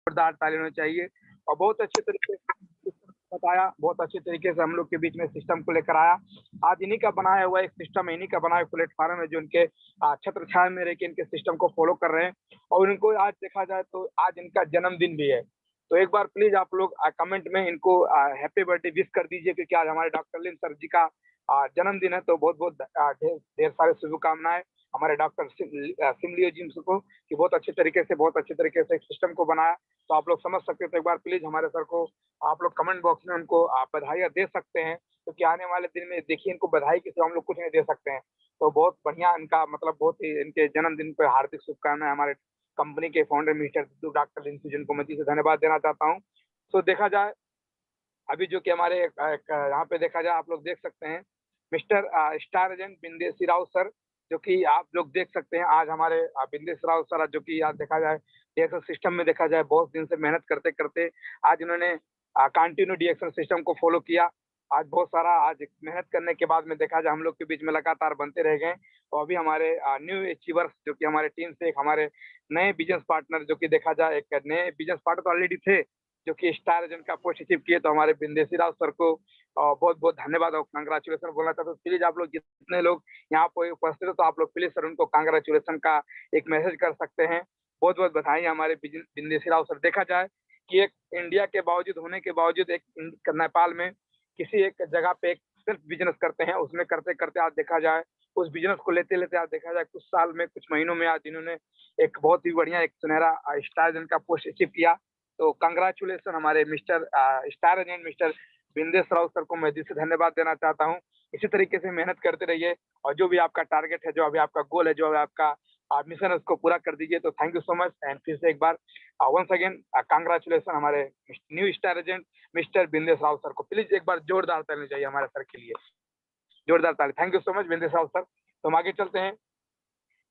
जोरदार ताली होनी चाहिए। और बहुत अच्छे तरीके से बताया, बहुत अच्छे तरीके से हम लोग के बीच में सिस्टम को लेकर आया। आज इन्हीं का बनाया हुआ एक सिस्टम है, इन्हीं का बनाया प्लेटफॉर्म है जो इनके छत्र छाया में रह के इनके सिस्टम को फॉलो कर रहे हैं। और इनको आज देखा जाए तो आज इनका जन्मदिन भी है। तो एक बार प्लीज आप लोग कमेंट में इनको हैप्पी बर्थडे विश कर दीजिए, क्योंकि आज हमारे डॉक्टर लिन सर जी का जन्मदिन है। तो बहुत बहुत ढेर ढेर सारे शुभकामनाएं हमारे डॉक्टर सिमलियो जी को, कि बहुत अच्छे तरीके से एक सिस्टम को बनाया। तो आप लोग समझ सकते हैं। तो एक बार प्लीज हमारे सर को आप लोग कमेंट बॉक्स में उनको आप बधाइयाँ दे सकते हैं, क्योंकि आने वाले दिन में देखिए इनको बधाई के सिवा हम लोग कुछ नहीं दे सकते हैं। तो बहुत बढ़िया इनका मतलब बहुत ही इनके जन्मदिन पर हार्दिक शुभकामनाएं हमारे कंपनी के फाउंडर मिस्टर डॉक्टर लिंसू जिनको मैं जी से धन्यवाद देना चाहता हूँ। तो देखा जाए अभी जो कि हमारे यहाँ पे देखा जाए आप लोग देख सकते हैं mister star agent Bindesi Rao sir, जो कि आप लोग देख सकते हैं आज हमारे बिंदेश राव सर, जो कि आज देखा जाए डीएक्शन सिस्टम में देखा जाए बहुत दिन से मेहनत करते करते आज इन्होंने कंटिन्यू डीएक्शन सिस्टम को फॉलो किया। आज बहुत सारा आज मेहनत करने के बाद में देखा जाए हम लोग के बीच में लगातार बनते रह गए। और अभी हमारे न्यू अचीवर्स जो कि हमारे टीम से एक हमारे नए बिजनेस पार्टनर, जो कि देखा जाए एक नए बिजनेस पार्टनर तो ऑलरेडी थे, जो कि स्टार एजेंट का पोस्ट अचीव किए। तो हमारे बिंदेसी राव सर को बहुत बहुत धन्यवाद और कांग्रेचुलेसन बोलना चाहता हूँ। प्लीज आप लोग जितने लोग यहाँ पे उपस्थित हो तो आप लोग प्लीज सर उनको कांग्रेचुलेसन का एक मैसेज कर सकते हैं। बहुत बहुत बधाई हमारे बिंदेसी राव सर। देखा जाए कि एक इंडिया के बावजूद होने के बावजूद एक नेपाल में किसी एक जगह पे एक सिर्फ बिजनेस करते हैं, उसमें करते करते आज देखा जाए उस बिजनेस को लेते लेते आज देखा जाए कुछ साल में कुछ महीनों में आज इन्होंने एक बहुत ही बढ़िया एक सुनहरा स्टार एजेंट का पोस्ट अचीव किया। तो कंग्रेचुलेसन हमारे mister star agent mister Bindesh Rao sir को मैं दिल से धन्यवाद देना चाहता हूँ। इसी तरीके से मेहनत करते रहिए और जो भी आपका टारगेट है, जो अभी आपका गोल है, जो अभी आपका मिशन है, उसको पूरा कर दीजिए। तो thank you so much and फिर से एक बार वंस अगेन कांग्रेचुलेसन हमारे new star agent mister Bindesh Rao sir को। प्लीज एक बार जोरदार ताली चाहिए हमारे सर के लिए, जोरदार ताली। Thank you so much Bindesh Rao sir. तो हम आगे चलते हैं।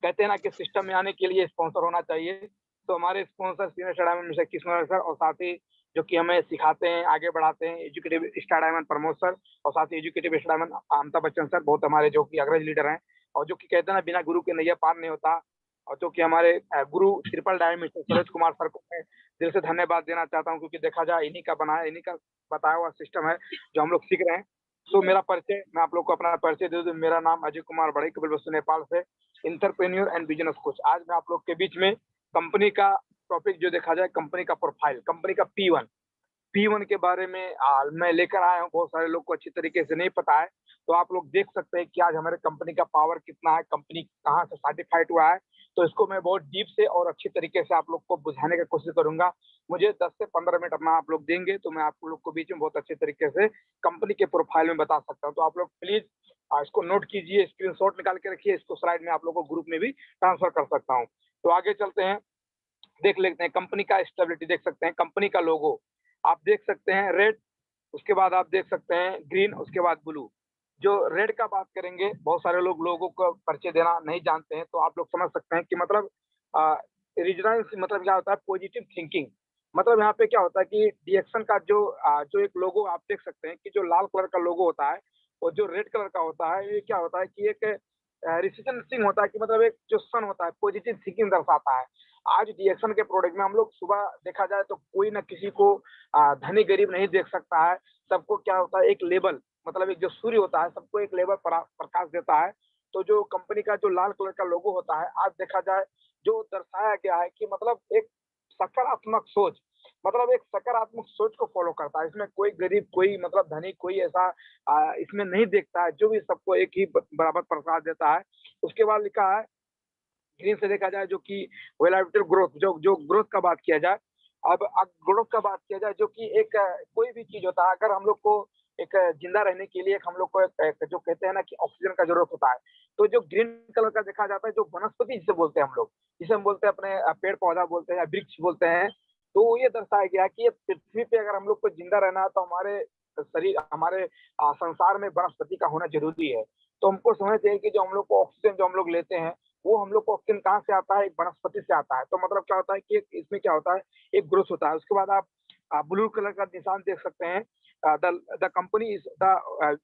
कहते हैं ना कि सिस्टम में आने के लिए स्पॉन्सर होना चाहिए। तो हमारे sponsor senior star diamond mister Kishore sir, और साथ ही जो कि हमें सिखाते हैं आगे बढ़ाते हैं executive star diamond Pramod sir, और साथ ही executive star diamond Amitabh Bachchan sir, बहुत हमारे जो कि अग्रज लीडर हैं। और जो कि कहते हैं ना बिना गुरु के नैया पार नहीं होता। और जो कि हमारे गुरु triple diamond mister Saroj Kumar sir को मैं दिल से धन्यवाद देना चाहता हूँ, क्योंकि देखा जाए इन्हीं का बनाया इन्हीं का बताया हुआ सिस्टम है जो हम लोग सीख रहे हैं। तो मेरा परिचय, मैं आप लोग को अपना परिचय दे दूं। मेरा नाम अजय कुमार बड़े कपिल वस्तु नेपाल से, इंटरप्रेन्योर एंड बिजनेस कोच। आज मैं आप लोग के बीच में कंपनी का टॉपिक जो देखा जाए कंपनी का प्रोफाइल, कंपनी का P1 के बारे में मैं लेकर आया हूँ। बहुत सारे लोग को अच्छी तरीके से नहीं पता है। तो आप लोग देख सकते हैं कि आज हमारे कंपनी का पावर कितना है, कंपनी कहाँ से सर्टिफाइड हुआ है। तो इसको मैं बहुत डीप से और अच्छी तरीके से आप लोग को बुझाने की कोशिश करूंगा। मुझे 10 से 15 मिनट अपना आप लोग देंगे तो मैं आप लोग को बीच में बहुत अच्छे तरीके से कंपनी के प्रोफाइल में बता सकता हूँ। तो आप लोग प्लीज इसको नोट कीजिए, स्क्रीनशॉट निकाल के रखिए। इसको स्लाइड में आप लोग को ग्रुप में भी ट्रांसफर कर सकता हूँ। तो आगे चलते हैं, देख लेते हैं कंपनी का स्टेबिलिटी। देख सकते हैं कंपनी का लोगो आप देख सकते हैं रेड, उसके बाद आप देख सकते हैं ग्रीन, उसके बाद ब्लू। जो रेड का बात करेंगे, बहुत सारे लोग लोगों को परिचय देना नहीं जानते हैं। तो आप लोग समझ सकते हैं कि मतलब रीजनल मतलब क्या होता है, पॉजिटिव थिंकिंग। मतलब यहाँ पे क्या होता है कि डीएक्शन का जो एक लोगो आप देख सकते हैं कि जो लाल कलर का लोगो होता है और जो रेड कलर का होता है, ये क्या होता है कि एक रिसीजन सिंह होता है, कि मतलब एक जो सन होता है पॉजिटिव थिंकिंग दर्शाता है। आज डीएक्शन के प्रोडक्ट में हम लोग सुबह देखा जाए तो कोई ना किसी को धनी गरीब नहीं देख सकता है। सबको क्या होता है, एक लेबल, मतलब एक जो सूर्य होता है सबको एक लेबल प्रकाश देता है। तो जो कंपनी का जो लाल कलर का लोगो होता है, आज देखा जाए जो दर्शाया गया है कि मतलब एक सकारात्मक सोच, मतलब एक सकारात्मक सोच को फॉलो करता है। इसमें कोई गरीब कोई मतलब धनी कोई ऐसा इसमें नहीं देखता है, जो भी सबको एक ही बराबर प्रकाश देता है। उसके बाद लिखा है ग्रीन से देखा जाए जो कि वेलाबिलिटी ग्रोथ, जो जो ग्रोथ का बात किया जाए। अब ग्रोथ का बात किया जाए जो कि एक कोई भी चीज होता है, अगर हम लोग को एक जिंदा रहने के लिए हम लोग को एक जो कहते हैं ना कि ऑक्सीजन का जरूरत होता है। तो जो ग्रीन कलर का देखा जाता है, जो वनस्पति जिसे बोलते हैं हम लोग, जिसे हम बोलते हैं अपने पेड़ पौधा बोलते हैं या वृक्ष बोलते हैं। तो ये दर्शाया गया है कि ये पृथ्वी पे अगर हम लोग को जिंदा रहना है तो हमारे शरीर हमारे संसार में वनस्पति का होना जरूरी है। तो हमको समझना चाहिए कि जो हम लोग को ऑक्सीजन जो हम लोग लेते हैं, वो हम लोग को ऑक्सीजन कहाँ से आता है, एक वनस्पति से आता है। तो मतलब क्या होता है कि इसमें क्या होता है, एक ग्रोथ होता है। उसके बाद आप ब्लू कलर का निशान देख सकते हैं, the company is the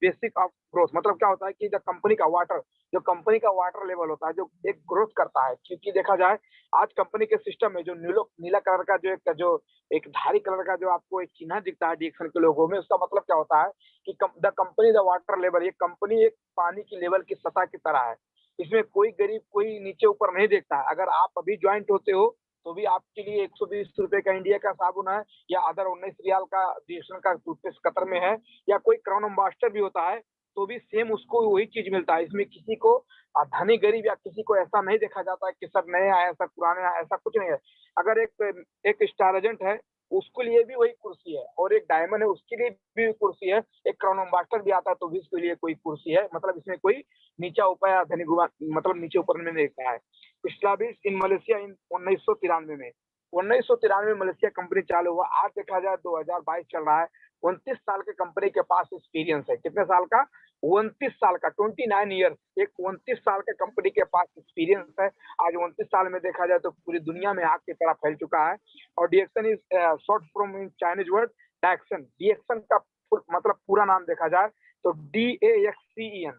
basic of growth. मतलब क्या होता है कि द कंपनी का वाटर, जो कंपनी का वाटर लेवल होता है जो एक ग्रोथ करता है। क्योंकि देखा जाए आज कंपनी के सिस्टम में जो नीला कलर का जो एक धारी कलर का जो आपको एक चिन्ह दिखता है डीएक्सन के लोगों में, उसका मतलब क्या होता है कि the company the water level, ये कंपनी एक पानी की लेवल की सतह की तरह है। इसमें कोई गरीब कोई नीचे ऊपर नहीं देखता है। अगर आप अभी ज्वाइंट होते हो तो भी आपके लिए 120 रुपए का इंडिया का साबुन है, या अदर 19 रियाल का बीएसएन का टूथपेस्ट कतर में है, या कोई क्राउन एम्बेसडर भी होता है तो भी सेम उसको वही चीज मिलता है। इसमें किसी को धनी गरीब या किसी को ऐसा नहीं देखा जाता है कि सर नए आए सर पुराने आए, ऐसा कुछ नहीं है। अगर एक स्टार एजेंट है उसके लिए भी वही कुर्सी है, और एक डायमंड है उसके लिए भी कुर्सी है, एक क्राउन एम्बेसडर भी आता है तो भी उसके लिए कोई कुर्सी है। मतलब इसमें कोई नीचा ऊपर या धनी मतलब नीचे ऊपर में देखता है। स्टैब्लिश इन मलेशिया इन 1993 में, 1993 में मलेशिया कंपनी चालू हुआ। आज देखा जाए 2022 चल रहा है, 29 साल के कंपनी के पास एक्सपीरियंस है। कितने साल का? 29 साल का, 29 ईयर्स। एक 29 साल के कंपनी के पास एक्सपीरियंस है। आज 29 साल में देखा जाए तो पूरी दुनिया में आग की तरह फैल चुका है। और DXN is short from in Chinese word Daxen. DXN का मतलब पूरा नाम देखा जाए तो DAXEN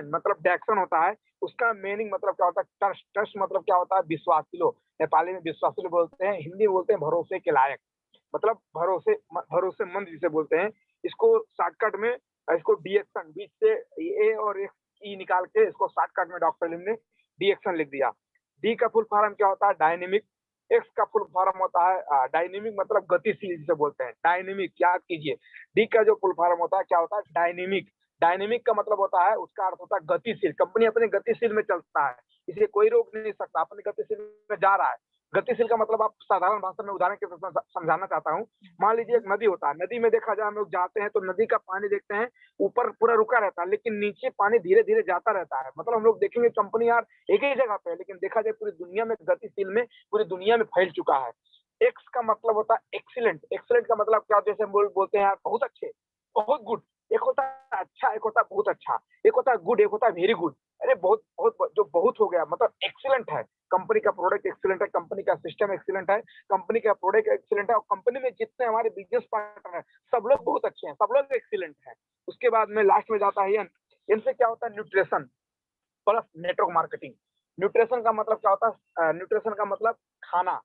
मतलब डैक्सन होता है। उसका मीनिंग मतलब क्या होता है? ट्रस्ट। ट्रस्ट मतलब क्या होता है? विश्वासी लो। नेपाली में विश्वासी बोलते हैं, हिंदी में बोलते हैं भरोसे के लायक। मतलब भरोसेमंद जिसे बोलते हैं। इसको शॉर्टकट में इसको डीएक्सन, बीच से ए और एक ई निकाल के इसको शॉर्टकट में डॉक्टर लिम ने डीएक्सन लिख दिया। डी का फुल फॉर्म क्या होता है? डायनेमिक। एक्स का फुल फॉर्म होता है डायनेमिक मतलब गतिशील जिसे बोलते हैं, डायनेमिक। याद कीजिए, डी का जो फुल फॉर्म होता है क्या होता है? डायनेमिक। डायनेमिक का मतलब होता है, उसका अर्थ होता है गतिशील। कंपनी अपने गतिशील में चलता है, इसे कोई रोक नहीं सकता, अपने गतिशील में जा रहा है। गतिशील का मतलब आप साधारण भाषा में उदाहरण के साथ समझाना चाहता हूँ। मान लीजिए एक नदी होता है, नदी में देखा जाए हम लोग जाते हैं तो नदी का पानी देखते हैं ऊपर पूरा रुका रहता है, लेकिन नीचे पानी धीरे धीरे जाता रहता है। मतलब हम लोग देखेंगे कंपनी यार एक ही जगह पे है, लेकिन देखा जाए पूरी दुनिया में गतिशील में पूरी दुनिया में फैल चुका है। एक्स का मतलब होता है एक्सीलेंट। एक्सीलेंट का मतलब क्या? जैसे हम बोलते हैं यार बहुत अच्छे, बहुत गुड। एक होता है अच्छा, एक होता है बहुत अच्छा, एक होता है गुड, एक होता है वेरी गुड। अरे बहुत बहुत जो बहुत हो गया मतलब एक्सीलेंट है। कंपनी का प्रोडक्ट एक्सीलेंट है, कंपनी का सिस्टम एक्सीलेंट है, कंपनी का प्रोडक्ट एक्सीलेंट है, और कंपनी में जितने हमारे बिजनेस पार्टनर हैं सब लोग बहुत अच्छे हैं, सब लोग एक्सीलेंट हैं। उसके बाद में लास्ट में जाता है एन। एन से क्या होता है? Nutrition plus network marketing. Nutrition का मतलब क्या होता है? न्यूट्रिशन का मतलब खाना,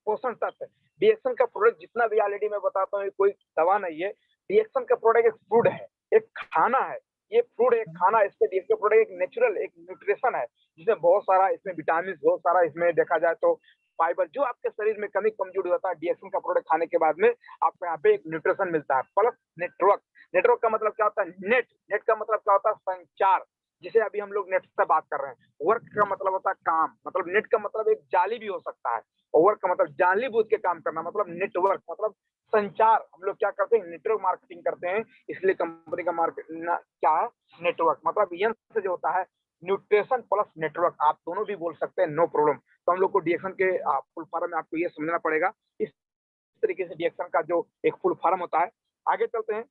पोषण तत्व। डीएक्सन का प्रोडक्ट जितना भी ऑलरेडी मैं बताता हूँ, कोई दवा नहीं है। डीएक्सन का प्रोडक्ट एक फूड है, एक खाना है। ये फूड एक खाना, इसके डीएक्सन प्रोडक्ट एक नेचुरल एक न्यूट्रिशन है, जिसमें बहुत सारा इसमें विटामिन, बहुत सारा इसमें देखा जाए तो फाइबर, जो आपके शरीर में कमी कमजोरी होता है डीएक्सन का प्रोडक्ट खाने के बाद में आपको यहाँ पे एक न्यूट्रिशन मिलता है। Plus network. नेटवर्क का मतलब क्या होता है? नेट। नेट का मतलब क्या होता है? संचार। जिसे अभी हम लोग नेट से बात कर रहे हैं। वर्क का मतलब होता है काम, मतलब नेट का मतलब एक जाली भी हो सकता है, और वर्क का मतलब जानबूझ के काम करना, मतलब नेटवर्क मतलब संचार। हम लोग क्या करते हैं? नेटवर्क मार्केटिंग करते हैं, इसलिए कंपनी का मार्केट क्या है? नेटवर्क। मतलब यन से जो होता है न्यूट्रिशन प्लस नेटवर्क, आप दोनों भी बोल सकते हैं, नो प्रॉब्लम। तो हम लोग को डीएक्सन के फुल फॉर्म में आपको ये समझना पड़ेगा। इस तरीके से डीएक्सन का जो एक फुल फॉर्म होता है। आगे चलते हैं,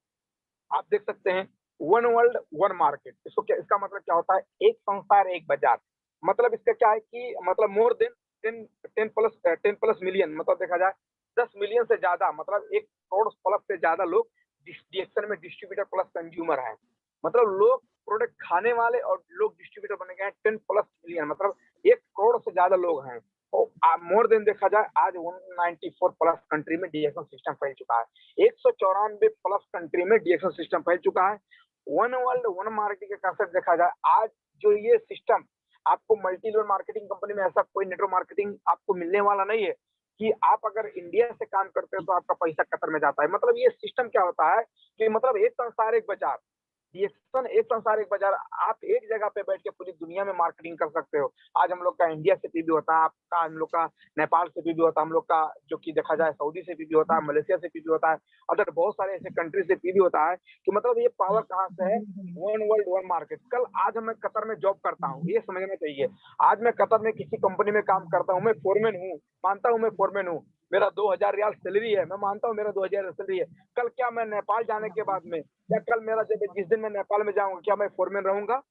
आप देख सकते हैं वन वर्ल्ड वन मार्केट। इसको क्या, इसका मतलब क्या होता है? एक संसार एक बाजार। मतलब इसका क्या है कि मतलब मोर देन 10 प्लस मिलियन, मतलब देखा जाए 10 मिलियन से ज्यादा, मतलब 1 करोड़ प्लस से ज्यादा लोग डीएक्सन में डिस्ट्रीब्यूटर प्लस कंज्यूमर हैं। मतलब लोग प्रोडक्ट खाने वाले और लोग डिस्ट्रीब्यूटर बने गए हैं 10 प्लस मिलियन, मतलब 1 करोड़ से ज्यादा लोग हैं। और मोर देन देखा जाए आज 194 प्लस कंट्री में डीएक्सन सिस्टम फैल चुका है। 194 प्लस कंट्री में डीएक्सन सिस्टम फैल चुका है। वन वर्ल्ड वन मार्केटिंग के कंसेप्ट देखा जाए, आज जो ये सिस्टम आपको मल्टी लेवल मार्केटिंग कंपनी में ऐसा कोई नेटवर्क मार्केटिंग आपको मिलने वाला नहीं है कि आप अगर इंडिया से काम करते हो तो आपका पैसा कतर में जाता है। मतलब ये सिस्टम क्या होता है कि मतलब एक संसार एक बाजार। डीएक्सन एक संसार एक बाजार, आप एक जगह पे बैठ के पूरी दुनिया में मार्केटिंग कर सकते हो। आज हम लोग का इंडिया से पीबी होता है, आपका हम लोग का नेपाल से पीबी होता है, हम लोग का जो कि देखा जाए सऊदी से पीबी होता है, मलेशिया से पीबी होता है, अदर बहुत सारे ऐसे कंट्री से पीबी होता है। कि मतलब ये पावर कहाँ से है? One world one market. कल आज मैं कतर में जॉब करता हूँ, ये समझना चाहिए। आज मैं कतर में किसी कंपनी में काम करता हूँ, मैं फोरमैन हूँ, मानता हूँ मैं फोरमैन हूँ, मेरा 2000 रियाल सैलरी है, मैं मानता हूँ मेरा 2000 सैलरी है। कल क्या मैं नेपाल जाने के बाद में, या कल मेरा जब जिस दिन मैं नेपाल में जाऊंगा, क्या मैं फोरमैन रहूंगा?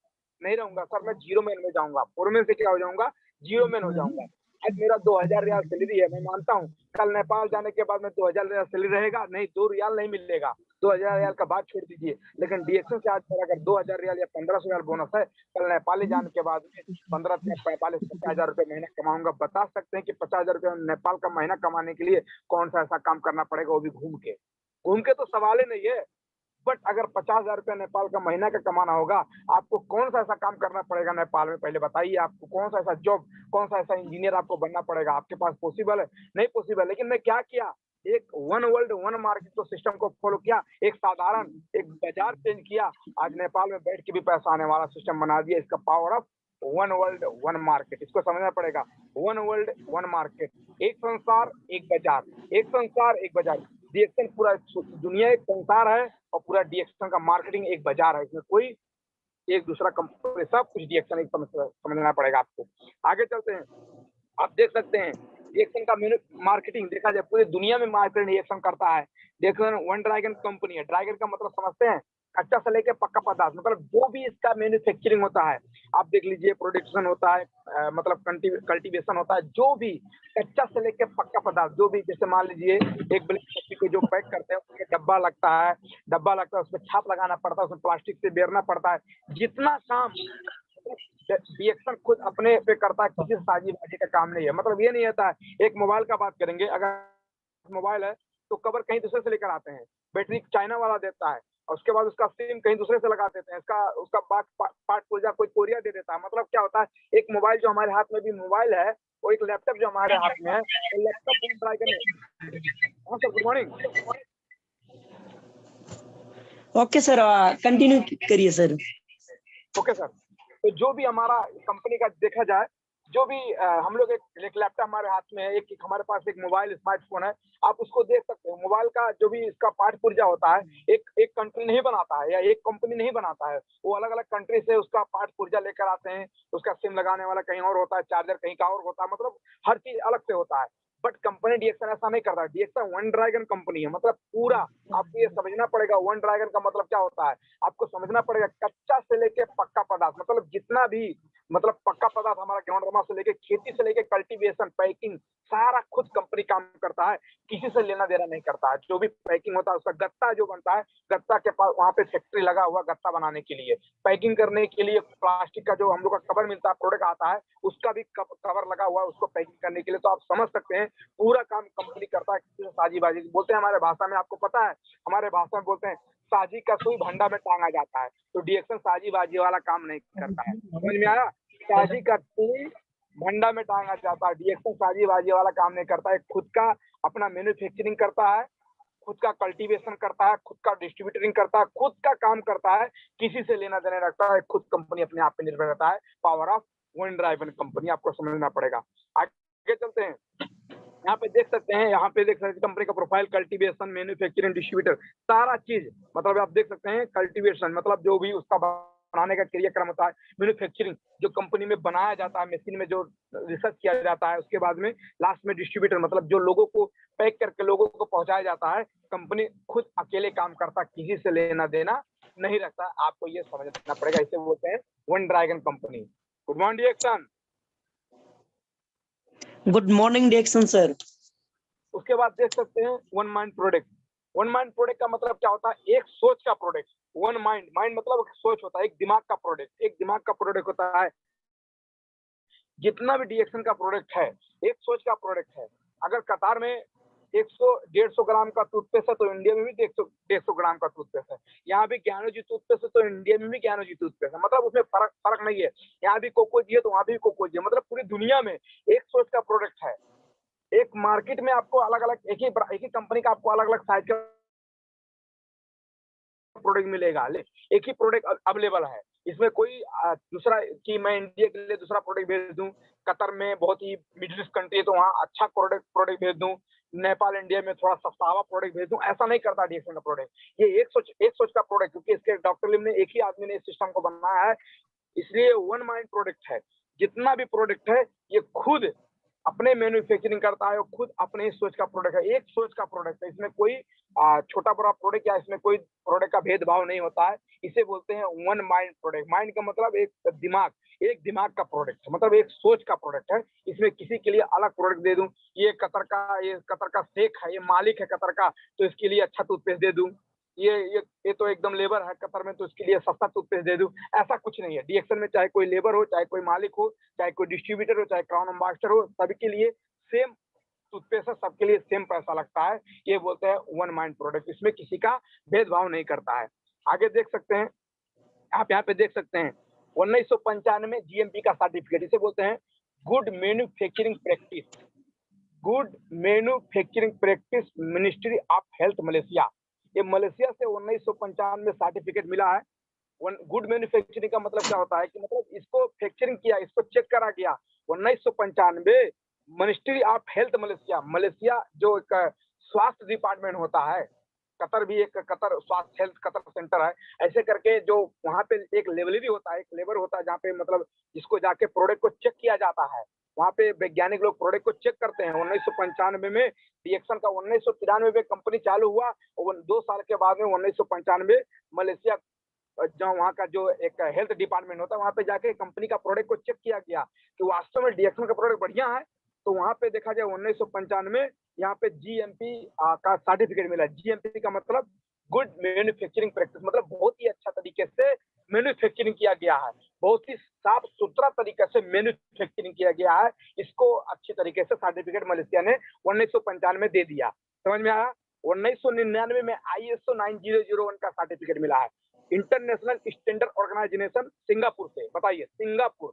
नहीं रहूंगा सर, मैं जीरो मैन में जाऊंगा। फोरमैन से क्या हो जाऊंगा? जीरो मैन हो जाऊंगा। आज मेरा 2000 रियाल सैलरी है, मैं मानता हूँ कल नेपाल जाने के बाद में 2000 रियाल सैलरी रहेगा, नहीं 2 रियाल नहीं मिलेगा, 2000 रियाल का बात छोड़ दीजिए, लेकिन डीएक्शन से आज मेरा अगर 2000 रियाल या 1500 रियाल बोनस है, कल नेपाल जाने के बाद में 15 से 45 50,000 रुपये महीना कमाऊंगा। बता सकते हैं कि 50,000 रुपये नेपाल का महीना कमाने के लिए कौन सा ऐसा काम करना पड़ेगा, वो भी घूम के तो सवाल ही नहीं है। बट अगर 50,000 रुपया नेपाल का महीना का कमाना होगा, आपको कौन सा ऐसा काम करना पड़ेगा नेपाल में, पहले बताइए। आपको कौन सा ऐसा जॉब, कौन सा ऐसा इंजीनियर आपको बनना पड़ेगा? आपके पास पॉसिबल है? नहीं पॉसिबल। लेकिन मैं क्या किया, एक वन वर्ल्ड वन मार्केट तो सिस्टम को फॉलो किया, एक साधारण एक बाजार चेंज किया, आज नेपाल में बैठ के भी पैसा आने वाला सिस्टम बना दिया। इसका power of one world one market, इसको समझना पड़ेगा। वन वर्ल्ड वन मार्केट, एक संसार एक बाजार, एक संसार एक बाजार। डीएक्शन पूरा दुनिया एक संसार है और पूरा डीएक्शन का मार्केटिंग एक बाजार है। इसमें कोई एक दूसरा कंपनी, सब कुछ डीएक्शन एक समझना पड़ेगा आपको। आगे चलते हैं, आप देख सकते हैं डीएक्शन का मार्केटिंग देखा जाए पूरी दुनिया में मार्केटिंग डीएक्शन करता है। देखो वन ड्रैगन कंपनी है, ड्रैगन का मतलब समझते हैं, कच्चा से लेके पक्का पदार्थ, मतलब जो भी इसका मैन्युफैक्चरिंग होता है, आप देख लीजिए प्रोडक्शन होता है, मतलब कल्टीवेशन होता है, जो भी कच्चा से लेके पक्का पदार्थ, जो भी, जैसे मान लीजिए एक ब्लैक कॉफी को जो पैक करते हैं उसमें डब्बा लगता है, उसमें छाप लगाना पड़ता है, उसमें प्लास्टिक से बेरना पड़ता है, जितना काम डीएक्शन खुद अपने पे करता है, किसी साझीबाजी का काम नहीं है। मतलब ये नहीं होता है, एक मोबाइल का बात करेंगे, अगर मोबाइल है तो कवर कहीं दूसरे से लेकर आते हैं, बैटरी चाइना वाला देता है, और उसके बाद उसका सिम कहीं दूसरे से लगा देते हैं, उसका पार्ट पुर्जा कोई कोरिया दे देता है। मतलब क्या होता है, एक मोबाइल जो हमारे हाथ में भी मोबाइल है, वो एक लैपटॉप जो हमारे हाथ में है, वो लैपटॉप ट्राई करें। हाँ sir, good morning. Okay sir, continue करिए सर। ओके सर, तो जो भी हमारा कंपनी का देखा जाए, जो भी हम लोग एक लैपटॉप हमारे हाथ में है, एक हमारे पास एक मोबाइल स्मार्टफोन है, आप उसको देख सकते हो। मोबाइल का जो भी इसका पार्ट पुर्जा होता है, एक कंट्री नहीं बनाता है या एक कंपनी नहीं बनाता है, वो अलग अलग कंट्री से उसका पार्ट पुर्जा लेकर आते हैं। उसका सिम लगाने वाला कहीं और होता है, चार्जर कहीं का और होता है, मतलब हर चीज अलग से होता है। बट कंपनी डीएक्शन ऐसा नहीं करता। डीएक्शन वन ड्रैगन कंपनी है, मतलब पूरा आपको ये समझना पड़ेगा वन ड्रैगन का मतलब क्या होता है। आपको समझना पड़ेगा कच्चा से लेके पक्का पदार्थ, मतलब जितना भी, मतलब पक्का पदार्थ हमारा गेहूं से लेके खेती से लेके कल्टीवेशन, पैकिंग, सारा खुद कंपनी काम करता है, किसी से लेना देना नहीं करता है। जो भी पैकिंग होता है, उसका गत्ता जो बनता है, गत्ता के पास वहां पे फैक्ट्री लगा हुआ, गत्ता बनाने के लिए, पैकिंग करने के लिए प्लास्टिक का जो हम लोग का कवर मिलता है, प्रोडक्ट आता है, उसका भी कवर लगा हुआ है उसको पैकिंग करने के लिए। तो आप समझ सकते हैं पूरा काम कंपनी करता है, किसी से साझीबाजी बोलते हैं हमारे भाषा में, आपको पता है हमारे भाषा में बोलते हैं साझी का सुई भंडा में टांगा जाता है। तो डीएक्शन साझीबाजी वाला काम नहीं करता है, समझ में आया? साझी का सुई भंडा में टांगा जाता है, डीएक्शन साझीबाजी वाला काम नहीं करता है। खुद का अपना मैन्युफैक्चरिंग करता है, खुद का कल्टीवेशन करता है, खुद का डिस्ट्रीब्यूटरिंग करता है, खुद का काम करता है, किसी से लेना देना रखता है, खुद कंपनी अपने आप पे निर्भर रहता है। Power of one driven company, आपको समझना पड़ेगा। आगे चलते हैं, यहाँ पे देख सकते हैं, कंपनी का प्रोफाइल, कल्टीवेशन, मैन्युफैक्चरिंग, डिस्ट्रीब्यूटर, सारा चीज, मतलब आप देख सकते हैं कल्टीवेशन मतलब जो भी उसका बनाने का क्रियाक्रम होता है, मैन्युफैक्चरिंग जो कंपनी में बनाया जाता है, मशीन में जो रिसर्च किया जाता है, उसके बाद में लास्ट में डिस्ट्रीब्यूटर, मतलब जो लोगों को पैक करके लोगों को पहुंचाया जाता है। कंपनी खुद अकेले काम करता, किसी से लेना देना नहीं रखता। आपको ये समझना पड़ेगा, इसे बोलते हैं one dragon company. Good morning DXN. Good morning DXN sir. उसके बाद देख सकते हैं one mind product. One mind product का मतलब क्या होता है, एक सोच का प्रोडक्ट। वन माइंड, माइंड मतलब सोच होता है, एक दिमाग का प्रोडक्ट, एक दिमाग का प्रोडक्ट होता है। जितना भी डीएक्शन का प्रोडक्ट है, एक सोच का प्रोडक्ट है। अगर कतार में 100-150 ग्राम का टूथपेस्ट है, तो इंडिया में भी 150 ग्राम का टूथपेस्ट है। यहाँ भी ज्ञानोजी टूथपेस्ट है, तो इंडिया में भी ज्ञानोजी टूथपेस्ट है। मतलब उसमें फर्क नहीं है, यहाँ भी कोकोजी है तो वहां भी कोकोजी है। मतलब पूरी दुनिया में एक सोच का प्रोडक्ट है। एक मार्केट में आपको अलग अलग, एक ही कंपनी का आपको अलग अलग साइज का प्रोडक्ट मिलेगा, एक ही प्रोडक्ट अवेलेबल है। इसमें कोई दूसरा कि मैं इंडिया के लिए दूसरा प्रोडक्ट भेज दूं, कतर में बहुत ही मिडिल ईस्ट कंट्री है तो वहाँ अच्छा प्रोडक्ट भेज दूं, नेपाल इंडिया में थोड़ा सस्ता प्रोडक्ट भेज दूं, ऐसा नहीं करता डीएक्शन का प्रोडक्ट। ये एक सोच का प्रोडक्ट, क्योंकि इसके डॉक्टर लिम ने एक ही आदमी ने इस सिस्टम को बनाया है, इसलिए वन माइंड प्रोडक्ट है। जितना भी प्रोडक्ट है ये खुद अपने मैन्युफैक्चरिंग करता है और खुद अपने ही सोच का प्रोडक्ट है, एक सोच का प्रोडक्ट है। इसमें कोई छोटा बड़ा प्रोडक्ट या इसमें कोई प्रोडक्ट का भेदभाव नहीं होता है। इसे बोलते हैं वन माइंड प्रोडक्ट। माइंड का मतलब एक दिमाग, एक दिमाग का प्रोडक्ट है, मतलब एक सोच का प्रोडक्ट है। इसमें किसी के लिए अलग प्रोडक्ट दे दूं, ये कतर का शेख है, ये मालिक है कतर का, तो इसके लिए अच्छा टूथपेस्ट दे दूं। ये तो एकदम लेबर है कतर में, तो इसके लिए सस्ता टूथपेस्ट दे दूं। ऐसा कुछ नहीं है। डीएक्सन में चाहे कोई लेबर हो, चाहे कोई मालिक हो, चाहे कोई डिस्ट्रीब्यूटर हो, चाहे क्राउन एम्बेसडर हो, सभी के लिए सेम टूथपेस्ट है, सबके लिए सेम पैसा लगता है। ये बोलते हैं वन माइंड प्रोडक्ट। इसमें किसी का भेदभाव नहीं करता है। आगे देख सकते हैं, आप यहाँ पे देख सकते हैं 1995 जीएमपी का सर्टिफिकेट, इसे बोलते हैं good manufacturing practice. Good manufacturing practice ministry of health Malaysia. ये मलेशिया से 1995 में सर्टिफिकेट मिला है। गुड मैन्युफैक्चरिंग का मतलब क्या होता है कि मतलब इसको फैक्चरिंग किया, इसको चेक करा गया 1995। Ministry of health Malaysia, Malaysia जो एक स्वास्थ्य डिपार्टमेंट होता है, कतर भी एक कतर स्वास्थ्य हेल्थ कतर सेंटर है, ऐसे करके जो वहाँ पे एक लेबरेटरी होता है, एक लेबर होता है, जहाँ पे मतलब जिसको जाके प्रोडक्ट को चेक किया जाता है। वहाँ पे वैज्ञानिक लोग प्रोडक्ट को चेक करते हैं। 1995 में डीएक्सन का 1993 में कंपनी चालू हुआ और 2 साल के बाद में 1995 मलेशिया जो वहाँ का जो एक हेल्थ डिपार्टमेंट होता है, वहाँ पे जाके कंपनी का प्रोडक्ट को चेक किया गया कि वास्तव में डीएक्सन का प्रोडक्ट बढ़िया है। तो वहाँ पे देखा जाए 1995 यहाँ पे जीएमपी का सर्टिफिकेट मिला। जीएमपी का मतलब गुड मैन्युफैक्चरिंग प्रैक्टिस, मतलब बहुत ही अच्छा तरीके से मैन्युफैक्चरिंग किया गया है, बहुत ही साफ सुथरा तरीके से मैन्युफैक्चरिंग किया गया है। इसको अच्छी तरीके से सर्टिफिकेट मलेशिया ने 1995 में दे दिया। समझ में आया। 1999 में ISO 9001 का सर्टिफिकेट मिला है, इंटरनेशनल स्टैंडर्ड ऑर्गेनाइजेशन सिंगापुर से। बताइए, सिंगापुर।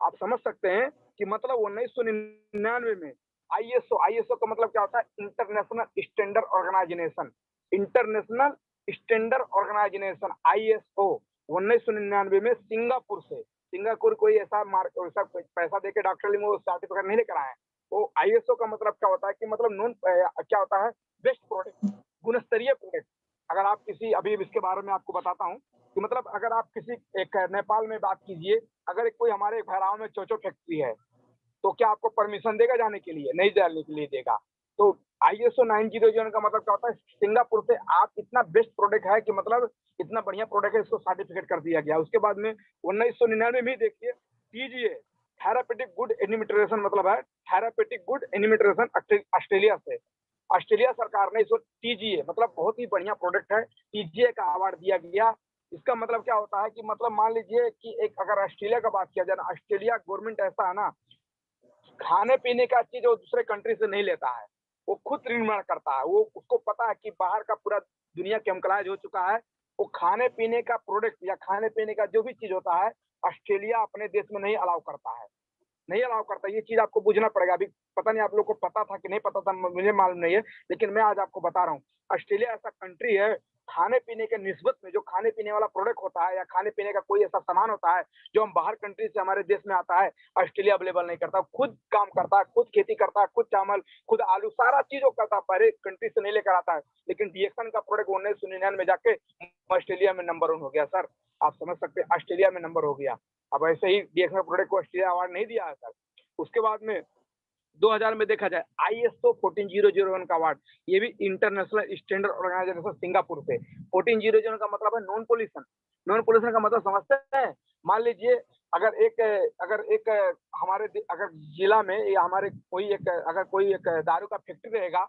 आप समझ सकते हैं कि मतलब 1999 में आईएसओ का मतलब क्या होता है, international standard organisation. International standard organisation ISO 1999 में सिंगापुर से। सिंगापुर कोई ऐसा पैसा देके डॉक्टर वो सर्टिफिकेट नहीं लेकर आए। वो ISO का मतलब क्या होता है कि मतलब नॉन क्या होता है, बेस्ट प्रोडक्ट, गुणस्तरीय प्रोडक्ट। अगर आप किसी, अभी इसके बारे में आपको बताता हूँ कि मतलब अगर आप किसी एक नेपाल में बात कीजिए, अगर कोई हमारे भैराव में चोचो फैक्ट्री है, तो क्या आपको परमिशन देगा जाने के लिए? नहीं जाने के लिए देगा। तो ISO 9001 का मतलब क्या होता है, सिंगापुर से आप इतना बेस्ट प्रोडक्ट है कि मतलब इतना बढ़िया प्रोडक्ट है, इसको सर्टिफिकेट कर दिया गया। उसके बाद में 1999 में देखिए TGA, थेरापेटिक गुड एडमिनिस्ट्रेशन, मतलब है थेरापेटिक गुड एडमिनिस्ट्रेशन, ऑस्ट्रेलिया से। ऑस्ट्रेलिया सरकार ने इसको TGA मतलब बहुत ही बढ़िया प्रोडक्ट है, TGA का अवार्ड दिया गया। इसका मतलब क्या होता है कि मतलब मान लीजिए कि एक अगर ऑस्ट्रेलिया का बात किया जाए ना, ऑस्ट्रेलिया गवर्नमेंट ऐसा है ना, खाने पीने का चीज वो दूसरे कंट्री से नहीं लेता है, वो खुद निर्माण करता है। वो उसको पता है कि बाहर का पूरा दुनिया केमिकलाइज हो चुका है। वो खाने पीने का प्रोडक्ट या खाने पीने का जो भी चीज होता है, ऑस्ट्रेलिया अपने देश में नहीं अलाउ करता है, नहीं अलाउ करता। ये चीज आपको बुझना पड़ेगा। अभी पता नहीं आप लोग को पता था कि नहीं पता था, मुझे मालूम नहीं है, लेकिन मैं आज आपको बता रहा हूँ। ऑस्ट्रेलिया ऐसा कंट्री है, खाने पीने के निस्बत में जो खाने पीने वाला प्रोडक्ट होता है या खाने पीने का कोई ऐसा सामान होता है जो हम बाहर कंट्री से हमारे देश में आता है, ऑस्ट्रेलिया अवेलेबल नहीं करता। खुद काम करता है, खुद खेती करता है, खुद चावल, खुद आलू, सारा चीज वो करता है, पहले कंट्री से नहीं लेकर आता है। लेकिन डीएक्सन का प्रोडक्ट 1999 में जाके ऑस्ट्रेलिया में नंबर 1 हो गया सर। आप समझ सकते हैं, ऑस्ट्रेलिया में नंबर हो गया। अब ऐसे ही डीएक्सन प्रोडक्ट को ऑस्ट्रेलिया अवार्ड नहीं दिया है सर। उसके बाद में 2000 में देखा जाए ISO 14001 का अवार्ड, ये भी इंटरनेशनल स्टैंडर्ड ऑर्गेनाइजेशन सिंगापुर से। 14001 का मतलब है नॉन पोल्यूशन। नॉन पोल्यूशन का मतलब समझते हैं? मान लीजिए अगर एक हमारे अगर जिला में या हमारे अगर कोई एक दारू का फैक्ट्री रहेगा,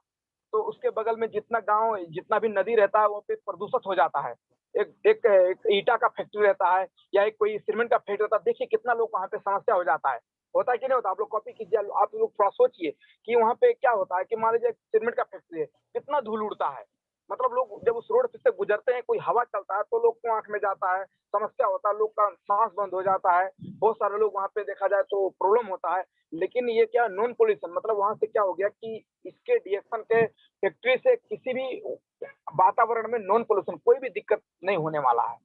तो उसके बगल में जितना गांव, जितना भी नदी रहता है, वो पे प्रदूषित हो जाता है। एक ईटा का फैक्ट्री रहता है या एक कोई सीमेंट का फैक्ट्री रहता है, देखिए कितना लोग वहाँ पे समस्या हो जाता है। होता है कि नहीं होता? आप लोग कॉपी कीजिए, आप लोग थोड़ा सोचिए कि वहाँ पे क्या होता है कि मान लीजिए सीमेंट का फैक्ट्री है, कितना धूल उड़ता है। मतलब लोग जब उस रोड से गुजरते हैं, कोई हवा चलता है तो लोग को आंख में जाता है, समस्या होता है, लोग का सांस बंद हो जाता है। बहुत सारे लोग वहाँ पे देखा जाए तो प्रॉब्लम होता है। लेकिन ये क्या, नॉन पोल्यूशन, मतलब वहां से क्या हो गया कि इसके डीएक्सन के फैक्ट्री से किसी भी वातावरण में नॉन पोल्यूशन कोई भी दिक्कत नहीं होने वाला है।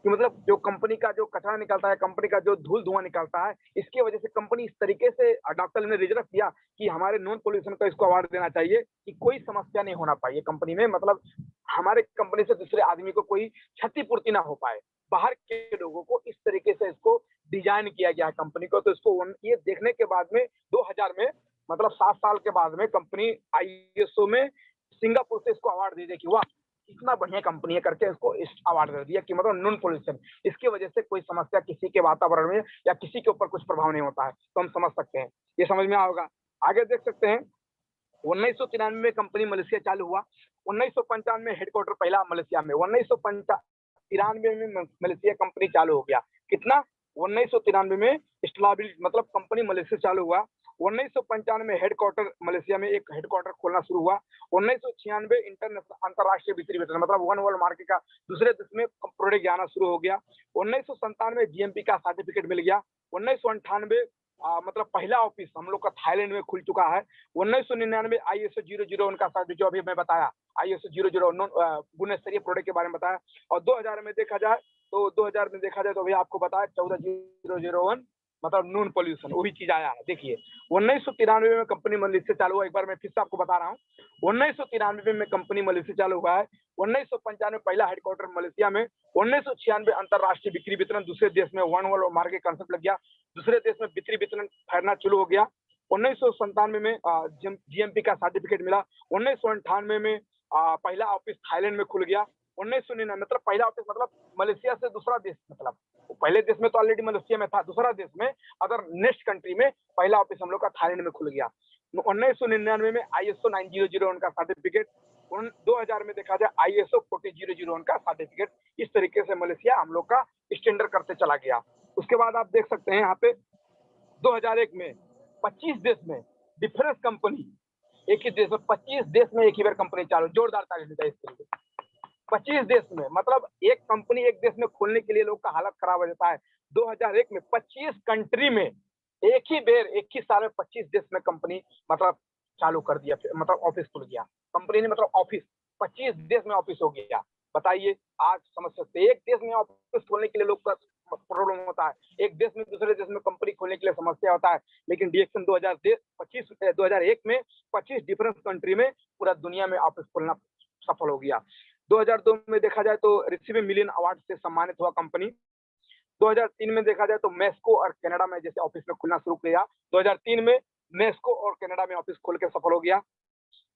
कि मतलब जो कंपनी का जो कचरा निकलता है, कंपनी का जो धूल धुआं निकलता है, इसकी वजह से कंपनी इस तरीके से डॉक्टर ने रिजर्व किया कि हमारे नॉन पोल्यूशन का इसको अवार्ड देना चाहिए कि कोई समस्या नहीं होना पाए कंपनी में। मतलब हमारे कंपनी से दूसरे आदमी को कोई क्षतिपूर्ति ना हो पाए, बाहर के लोगों को। इस तरीके से इसको डिजाइन किया गया है कंपनी को। तो इसको ये देखने के बाद में 2000 में, मतलब 7 साल के बाद में, कंपनी ISO में सिंगापुर से इसको अवार्ड दे दे कि वाह, इतना बढ़िया कंपनी है करके इसको इस अवार्ड दे दिया कि मतलब नॉन पोल्यूशन, इसकी वजह से कोई समस्या किसी के वातावरण में या किसी के ऊपर कुछ प्रभाव नहीं होता है। तो हम समझ सकते हैं, ये समझ में आएगा। आगे देख सकते हैं 1993 में कंपनी मलेशिया चालू हुआ। 1995 में हेडक्वार्टर पहला मलेशिया में। 1993 में मलेशिया कंपनी चालू हो गया। कितना? 1993 में स्टेबिलिटी मतलब कंपनी मलेशिया चालू हुआ। 1995 में हेडक्वार्टर मलेशिया में एक हेडक्वार्टर खोलना शुरू हुआ। 1996 इंटरनेशनल अंतरराष्ट्रीय बिक्री वितरण मतलब वन वर्ल्ड मार्केट का दूसरे देश में प्रोडक्ट जाना शुरू हो गया। 1997 जीएमपी का सर्टिफिकेट मिल गया। 1998 मतलब पहला ऑफिस हम लोग का थाईलैंड में खुल चुका है। 1999 ISO 001 का सर्टिफिकेट जो अभी मैं बताया, ISO 001 गुणस्तरीय प्रोडक्ट के बारे में बताया। और 2000 में देखा जाए तो अभी आपको बताया 14001 मतलब नॉन पोल्यूशन, वही चीज आया है। देखिए 1993 में कंपनी मलेशिया चालू हुआ। एक बार मैं फिर से आपको बता रहा हूँ, 1993 में कंपनी मलेशिया चालू हुआ है। 1995 पहला हेडक्वार्टर मलेशिया में। 1996 अंतरराष्ट्रीय बिक्री वितरण दूसरे देश में वन वर्ल्ड मार्केट कंसेप्ट लग गया, दूसरे देश में बिक्री वितरण फैलना शुरू हो गया। 1997 में जीएमपी का सर्टिफिकेट मिला। 1998 में पहला ऑफिस थाईलैंड में खुल गया। 1999 मतलब पहला ऑफिस मतलब मलेशिया से दूसरा देश, मतलब पहले देश में तो ऑलरेडी मलेशिया में था, दूसरा देश में अदर नेक्स्ट कंट्री में पहला ऑफिस हम लोग का थाईलैंड में खुल गया। 1999 में ISO 9001 का सर्टिफिकेट। 2000 में देखा जाए ISO 40001 का सर्टिफिकेट। इस तरीके से मलेशिया हम लोग का स्टैंडर्ड करते चला गया। उसके बाद आप देख सकते हैं यहाँ पे 2001 में 25 देश में डिफरेंस कंपनी, एक ही देश में 25 देश में एक ही बार कंपनी चालू। जोरदार ताली दी जाए इस तरीके। 25 देश में मतलब एक कंपनी एक देश में खोलने के लिए लोग का हालत खराब हो जाता है। 2001 में 25 कंट्री में एक ही साल में 25 देश में कंपनी मतलब चालू कर दिया, मतलब ऑफिस खुल गया कंपनी ने, मतलब ऑफिस 25 देश में ऑफिस हो गया। बताइए आज समझ सकते हैं, एक देश में ऑफिस खोलने के लिए लोग का प्रॉब्लम होता है, एक देश में दूसरे देश में कंपनी खोलने के लिए समस्या होता है। लेकिन डीएक्सन 2001 में 25 डिफरेंट कंट्री में पूरा दुनिया में ऑफिस खोलना सफल हो गया। 2002 में देखा जाए तो रिसीव मिलियन अवार्ड से सम्मानित हुआ कंपनी। 2003 में देखा जाए तो मेक्सिको और कनाडा में जैसे ऑफिस में खुलना शुरू किया। 2003 में मेक्सिको और कनाडा में ऑफिस खोल के सफल हो गया।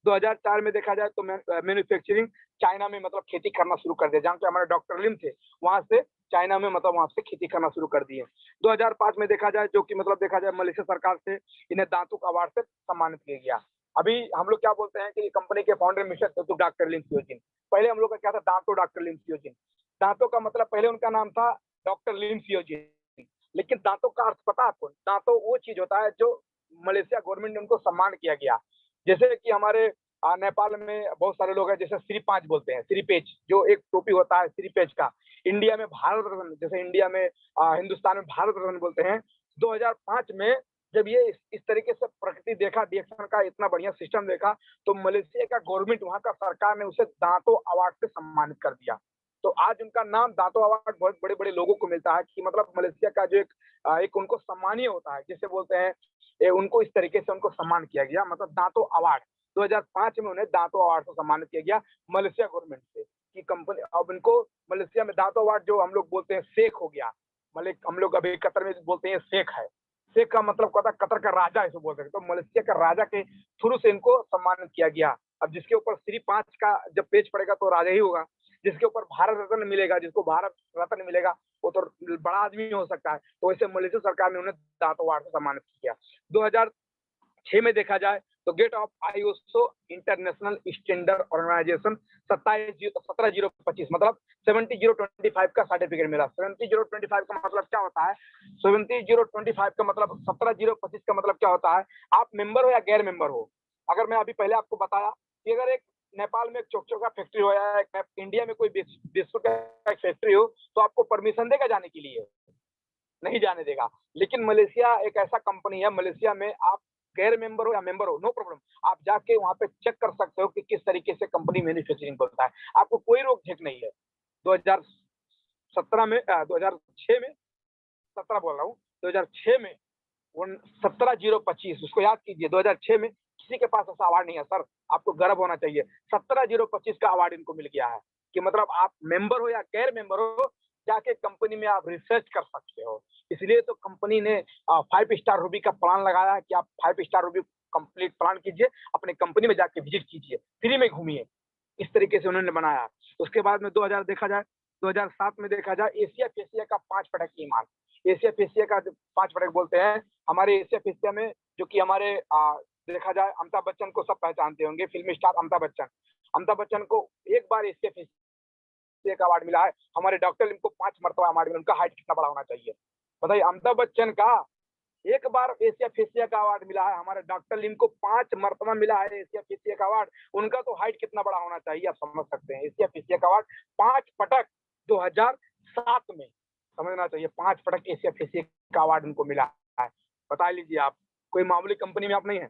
2004 में देखा जाए तो मैन्युफैक्चरिंग चाइना में मतलब खेती करना शुरू कर दिया, जहाँ पे हमारे डॉक्टर लिम थे वहां से चाइना में मतलब वहां से खेती करना शुरू कर दिए। 2005 में देखा जाए जो कि मतलब देखा जाए मलेशिया सरकार से इन्हें दांतुक अवार्ड से सम्मानित किया गया। अभी हम लोग क्या बोलते हैं कि कंपनी के फाउंडर मिस्टर डॉक्टर लिम सियोजिन, पहले हम लोग का क्या था दांतो डॉक्टर लिम सियोजिन। दांतों का मतलब पहले उनका नाम था डॉक्टर लिम सियोजिन, लेकिन दांतों का अर्थ पता आपको? दांतों वो चीज होता है जो मलेशिया गवर्नमेंट ने उनको सम्मान किया गया। जैसे कि हमारे नेपाल में बहुत सारे लोग हैं जैसे श्रीपांच बोलते हैं, श्रीपेच जो एक टोपी होता है श्रीपेच का। इंडिया में भारत रत्न, जैसे इंडिया में हिंदुस्तान में भारत रत्न बोलते हैं। 2005 में जब ये इस तरीके से प्रकृति देखा, डीएक्सन का इतना बढ़िया सिस्टम देखा, तो मलेशिया का गवर्नमेंट वहां का सरकार ने उसे दांतो अवार्ड से सम्मानित कर दिया। तो आज उनका नाम दांतो अवार्ड बहुत बड़े बड़े लोगों को मिलता है कि मतलब मलेशिया का जो एक उनको सम्मानीय होता है, जिसे बोलते हैं उनको इस तरीके से उनको सम्मान किया गया, मतलब दांतो अवार्ड। 2005 में उन्हें दांतो अवार्ड से सम्मानित किया गया मलेशिया गवर्नमेंट से कि कंपनी अब इनको मलेशिया में दांतो अवार्ड जो हम लोग बोलते हैं शेख हो गया। मतलब हम लोग अभी कतर में बोलते हैं शेख है, शेख का मतलब कहता है कतर का राजा ऐसे बोलते हैं, तो मलेशिया का राजा के थ्रू से इनको सम्मानित किया गया। अब जिसके ऊपर श्री 5 का जब पेज पड़ेगा तो राजा ही होगा, जिसके ऊपर भारत रत्न मिलेगा, जिसको भारत रत्न मिलेगा वो तो बड़ा आदमी हो सकता है। तो वैसे मलेशिया सरकार ने उन्हें दांतो अवार्ड से सम्मानित किया। 2006 में देखा जाए तो gate of ISO international standard organisation 17025 मतलब 70025 का सर्टिफिकेट मिला। 70025 का मतलब क्या होता है? 70025 का मतलब 17025 का मतलब क्या होता है? आप मेंबर हो या गैर मेंबर हो। अगर मैं अभी पहले आपको बताया कि अगर एक नेपाल में एक चोकचो का फैक्ट्री हो या एक इंडिया में कोई बिस्कुट का फैक्ट्री हो तो आपको परमिशन देगा जाने के लिए? नहीं जाने देगा। लेकिन मलेशिया एक ऐसा कंपनी है, मलेशिया में आप गैर मेंबर हो या मेंबर हो नो प्रॉब्लम, आप जाके वहां पे चेक कर सकते हो कि किस तरीके से कंपनी मैन्युफैक्चरिंग करता है, आपको कोई रोक झेक नहीं है। 2017 में 2006 में 17 बोल रहा हूँ, 2006 में 17025 उसको याद कीजिए। 2006 में किसी के पास ऐसा अवार्ड नहीं है सर, आपको गर्व होना चाहिए। 17025 का अवार्ड इनको मिल गया है कि मतलब आप मेंबर हो या गैर मेंबर हो जाके कंपनी में आप रिसर्च कर सकते हो। इसलिए तो कंपनी ने 5 स्टार रूबी का प्लान लगाया है कि आप 5 स्टार रूबी कंप्लीट प्लान कीजिए, अपने कंपनी में जाके विजिट कीजिए, फ्री में घूमिए। इस तरीके से उन्होंने बनाया। उसके बाद में 2000 देखा जाए, 2007 में देखा जाए एशिया फेसिया का 5 पटक कीर्तिमान। एशिया फेसिया का जो 5 पटक बोलते हैं, हमारे एशिया फेसिया में जो कि हमारे देखा जाए अमिताभ बच्चन को सब पहचानते होंगे, फिल्मी स्टार अमिताभ बच्चन। अमिताभ बच्चन को एक बार एशिया फेसिया का अवार्ड मिला है, हमारे डॉक्टर लिम को 5 मरतबा अवार्ड मिला। उनका हाइट कितना बड़ा होना चाहिए बताइए। अमिताभ बच्चन का एक बार एशिया फेसिया का अवार्ड मिला है, हमारे डॉक्टर लिम को 5 मरतबा मिला है एशिया फेसिया का अवार्ड। उनका तो हाइट कितना बड़ा होना चाहिए, आप समझ सकते हैं। एशिया फेसिया का अवार्ड 5 पटक 2007 में, समझना चाहिए 5 पटक एशिया फेसिया का अवार्ड उनको मिला है। बता लीजिए आप, कोई मामूली कंपनी में आप नहीं है।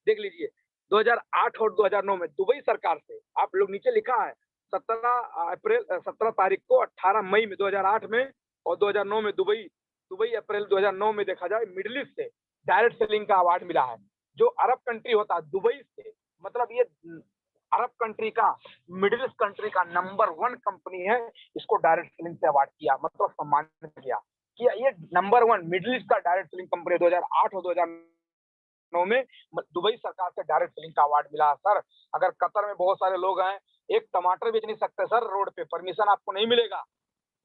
देख लीजिए 2008 और 2009 में दुबई सरकार से, आप लोग नीचे लिखा है 17 तारीख को 18 मई में 2008 में और 2009 में दुबई अप्रैल 2009 में देखा जाए मिडिल ईस्ट से डायरेक्ट सेलिंग का अवार्ड मिला है। जो अरब कंट्री होता है दुबई से, मतलब ये अरब कंट्री का, मिडिल ईस्ट कंट्री का नंबर 1 कंपनी है, इसको डायरेक्ट सेलिंग से अवार्ड किया, मतलब सम्मानित किया कि ये नंबर 1 मिडिल ईस्ट का डायरेक्ट सेलिंग कंपनी 2008 और 2009 में दुबई सरकार से डायरेक्ट सेलिंग का अवार्ड मिला। सर अगर कतर में बहुत सारे लोग हैं, एक टमाटर बेच नहीं सकते सर रोड पे, परमिशन आपको नहीं मिलेगा,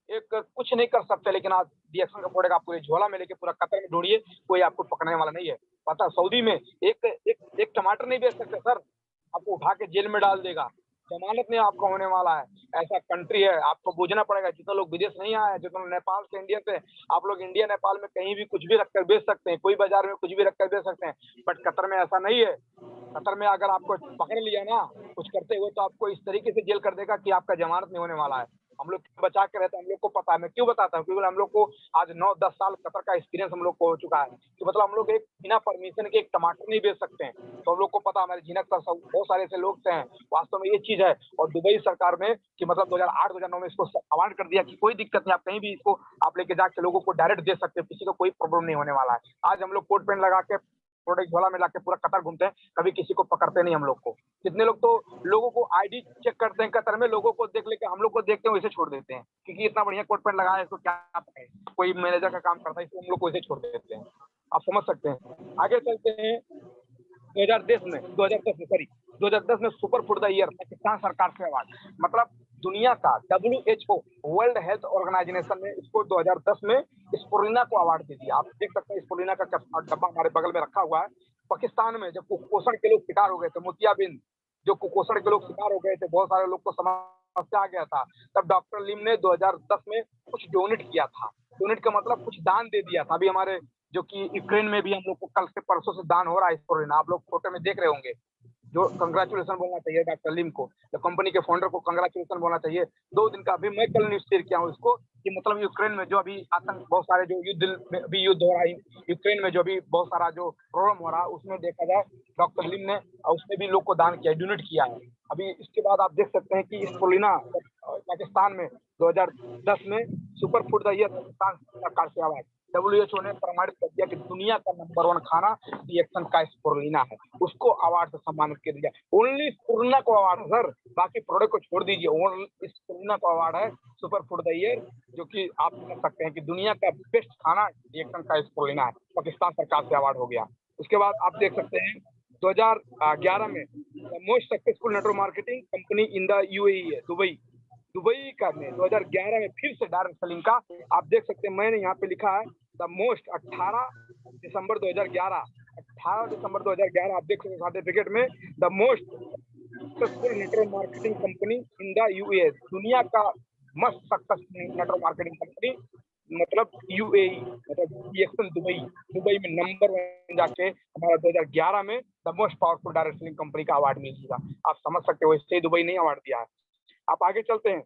एक कुछ नहीं कर सकते, लेकिन आज डीएक्शन का प्रोडक्ट आपको झोला में लेके पूरा कतर में ढूंढिए, कोई आपको पकड़ने वाला नहीं है। पता सऊदी में एक टमाटर नहीं बेच सकते सर, आपको उठा के जेल में डाल देगा, जमानत नहीं आपका होने वाला है। ऐसा कंट्री है, आपको बूझना पड़ेगा। जितने लोग विदेश नहीं आए, जितने नेपाल से, इंडिया से, आप लोग इंडिया नेपाल में कहीं भी कुछ भी रखकर बेच सकते हैं, कोई बाजार में कुछ भी रखकर बेच सकते हैं, बट कतर में ऐसा नहीं है। कतर में अगर आपको पकड़ लिया ना कुछ करते हुए, तो आपको इस तरीके से जेल कर देगा कि आपका जमानत नहीं होने वाला है। हम लोग बचा के रहते हैं, हम लोग को पता है। मैं क्यों बताता हूँ, क्योंकि हम लोग को आज 9-10 साल कतर का एक्सपीरियंस हम लोग को हो चुका है कि मतलब हम लोग एक बिना परमिशन के एक टमाटर नहीं बेच सकते हैं। तो हम लोग को पता, हमारे झिनक सर सब बहुत सारे ऐसे लोग हैं, वास्तव में ये चीज है। और दुबई सरकार ने कि मतलब 2008-2009 में इसको अवार्ड कर दिया कि कोई दिक्कत नहीं, आप कहीं भी इसको आप लेके जाके लोगों को डायरेक्ट दे सकते हो, किसी को कोई प्रॉब्लम नहीं होने वाला है। आज हम लोग कोट पैंट लगा के प्रोडक्ट झोला में लाके पूरा कतर घूमते हैं, कभी किसी को पकड़ते नहीं हम लोग को। कितने लोग तो लोगों को आईडी चेक करते हैं कतर में, लोगों को देख लेके हम लोग को देखते हैं वैसे छोड़ देते हैं, क्योंकि इतना बढ़िया कोट पैंट लगाया है, इसको क्या पता है, कोई मैनेजर का काम करता है, इसको हम लोग को वैसे छोड़ देते हैं। आप समझ सकते हैं। आगे चलते हैं 2010 में super food the year Pakistan सरकार से अवार्ड, मतलब दुनिया का WHO वर्ल्ड हेल्थ ऑर्गेनाइजेशन ने इसको 2010 में स्पोरुलिना को अवार्ड दे दिया। आप देख सकते हैं स्पोरुलिना का डब्बा हमारे बगल में रखा हुआ है। पाकिस्तान में जब कुपोषण के लोग शिकार हो गए थे, मोतियाबिंद जो कुपोषण के लोग शिकार हो गए थे, बहुत सारे लोग को समस्या आ गया था, तब डॉक्टर लिम ने 2010 में कुछ डोनेट किया था। डोनेट का मतलब कुछ दान दे दिया था। अभी हमारे जो कि यूक्रेन में भी हम लोग को कल से परसों से दान हो रहा है स्पोरुलिना, आप लोग फोटो में देख रहे होंगे। जो कंग्रेचुलेशन बोलना चाहिए डॉक्टर लिम को, तो कंपनी के फाउंडर को कंग्रेचुलेशन बोलना चाहिए। 2 दिन का अभी मैं कल न्यूज शेयर किया हूँ इसको कि मतलब यूक्रेन में जो अभी आतंक, बहुत सारे जो युद्ध हो रहा है यूक्रेन में, जो अभी बहुत सारा जो प्रॉब्लम हो रहा है, उसमें देखा जाए डॉक्टर लिम ने उसने भी लोग को दान किया, डोनेट किया है। अभी इसके बाद आप देख सकते हैं कि स्पोरुलिना पाकिस्तान में 2010 में super food the year Pakistan सरकार से अवार्ड, WHO ने प्रमाणित कर दिया कि दुनिया का नंबर 1 खाना डीएक्शन का स्पोरुलिना है, उसको अवार्ड से सम्मानित कर दिया। ओनली स्पोरुलिना को अवार्ड है सर, बाकी प्रोडक्ट को छोड़ दीजिए, ओनली स्पोरुलिना को अवार्ड है सुपर फूड द ईयर, जो कि आप समझ सकते हैं कि दुनिया का बेस्ट खाना डीएक्शन का स्पोरुलिना है, पाकिस्तान सरकार से अवार्ड हो गया। उसके बाद आप देख सकते हैं 2011 में most successful network marketing company in the UAE है दुबई का में 2011 में फिर से डायरेक्ट सेलिंग का, आप देख सकते हैं मैंने यहाँ पे लिखा है द मोस्ट 18 दिसंबर 2011 आप देख सकते हैं सर्टिफिकेट में the most successful network marketing company in the UAE, दुनिया का must successful network marketing company मतलब UAE, मतलब डीएक्शन दुबई में नंबर 1 जाके हमारा 2011 में the most powerful direct selling company का अवार्ड मिल गया। आप समझ सकते हो, इससे दुबई नहीं अवार्ड दिया है। आप आगे चलते हैं,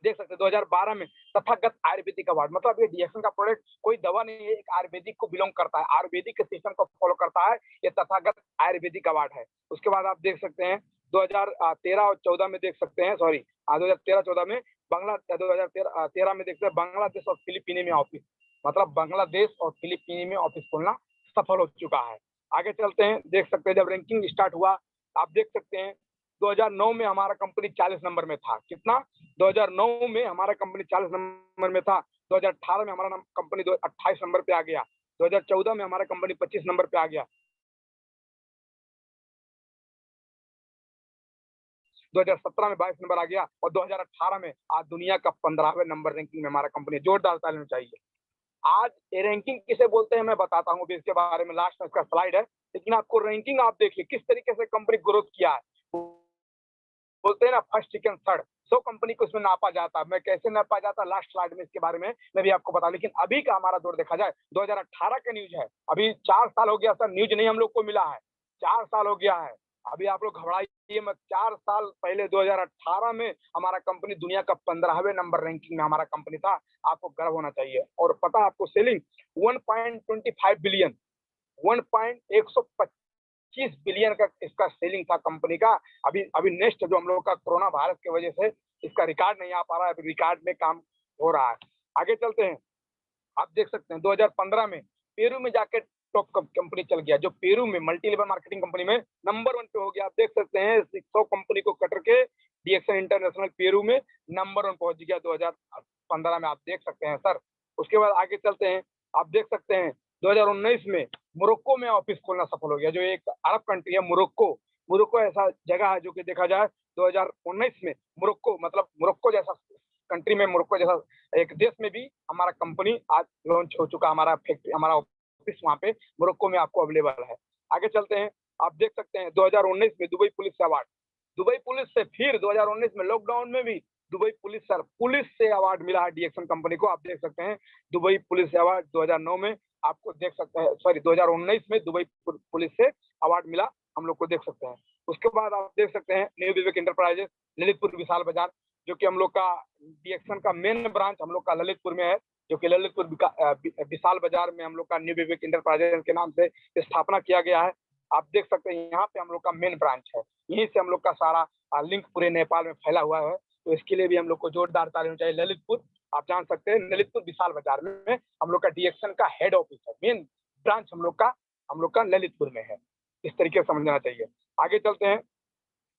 देख सकते हैं 2012 में तथागत आयुर्वेदिक अवार्ड, मतलब ये डीएक्शन का प्रोडक्ट कोई दवा नहीं है, एक आयुर्वेदिक को बिलोंग करता है, आयुर्वेदिक के सिस्टम को फॉलो करता है, ये तथागत आयुर्वेदिक अवार्ड है। उसके बाद आप देख सकते हैं 2013 और 14 में देख सकते हैं, 2013-14 में 2013 में देखते हैं बांग्लादेश और फिलीपीनी में ऑफिस, मतलब बांग्लादेश और फिलीपीनी में ऑफिस खोलना सफल हो चुका है। आगे चलते हैं, देख सकते हैं जब रैंकिंग स्टार्ट हुआ, आप देख सकते हैं 2009 में हमारा कंपनी 40 नंबर में था। कितना? 2009 में हमारा कंपनी 40 नंबर में था। 2018 में हमारा कंपनी 28 नंबर पे आ गया। 2014 में हमारा कंपनी 25 नंबर पे आ गया। 2017 में 22 नंबर आ गया और 2018 में आज दुनिया का 15वें नंबर रैंकिंग में हमारा कंपनी। जोरदार तालियां चाहिए। आज ये रैंकिंग किसे बोलते हैं मैं बताता हूँ भी इसके बारे में, लास्ट में इसका स्लाइड है, लेकिन आपको रैंकिंग आप देखिए किस तरीके से कंपनी ग्रोथ किया है। बोलते हैं ना फर्स्ट सेकंड थर्ड, 100 कंपनी को इसमें नापा जाता है। मैं कैसे नापा जाता है लास्ट स्लाइड में इसके बारे में मैं भी आपको बता, लेकिन अभी का हमारा दौर देखा जाए 2018 का न्यूज है, अभी 4 साल हो गया सर, न्यूज नहीं हम लोग को मिला है, 4 साल हो गया है। अभी आप लोग घबराइए मत, 4 साल पहले 2018 में हमारा कंपनी दुनिया का 15वें नंबर रैंकिंग में हमारा कंपनी था। आपको गर्व होना चाहिए। और पता है आपको सेलिंग 1.25 बिलियन 1.125 बिलियन का इसका सेलिंग था कंपनी का। अभी अभी नेक्स्ट जो हम लोग का कोरोना वायरस की वजह से इसका रिकॉर्ड नहीं आ पा रहा है, अभी रिकॉर्ड में काम हो रहा है। आगे चलते हैं। आप देख सकते हैं 2015 में पेरू में जाके टॉप कंपनी चल गया, जो पेरू में मल्टी लेवल मार्केटिंग कंपनी में नंबर 1 पे हो गया। आप देख सकते हैं 100 कंपनी को कटर के डीएक्सन इंटरनेशनल पेरू में नंबर 1 पहुंच गया 2015 में। आप देख सकते हैं सर। उसके बाद आगे चलते हैं। आप देख सकते हैं 2019 में मोरक्को में ऑफिस खोलना सफल हो गया, जो एक अरब कंट्री है मोरक्को। मोरक्को ऐसा जगह है जो कि देखा जाए 2019 में मोरक्को, मतलब मोरक्को जैसा कंट्री में, मोरक्को जैसा एक देश में भी हमारा कंपनी आज लॉन्च हो चुका। हमारा फैक्ट्री, हमारा ऑफिस वहाँ पे मोरक्को में आपको अवेलेबल है। आगे चलते हैं। आप देख सकते हैं 2019 में Dubai police award, Dubai police से फिर 2019 में लॉकडाउन में भी दुबई पुलिस से अवार्ड मिला है डीएक्सन कंपनी को। आप देख सकते हैं दुबई पुलिस अवार्ड 2009 में आपको देख सकते हैं, सॉरी 2019 में दुबई पुलिस से अवार्ड मिला, हम लोग को देख सकते हैं। उसके बाद आप देख सकते हैं न्यू विवेक इंटरप्राइजेस ललितपुर विशाल बाजार, जो कि हम लोग का डीएक्सन का मेन ब्रांच हम लोग का ललितपुर में है, जो कि ललितपुर विशाल बाजार में हम लोग का न्यू विवेक इंटरप्राइजेस के नाम से स्थापना किया गया है। आप देख सकते हैं यहाँ पे हम लोग का मेन ब्रांच है, यहीं से हम लोग का सारा लिंक पूरे नेपाल में फैला हुआ है। तो इसके लिए भी हम लोग को जोरदार तालियां चाहिए। ललितपुर आप जान सकते हैं, ललितपुर विशाल बाजार में हम लोग का डीएक्सन का हेड ऑफिस है, मेन ब्रांच हम लोग का ललितपुर में है। इस तरीके से समझना चाहिए। आगे चलते हैं।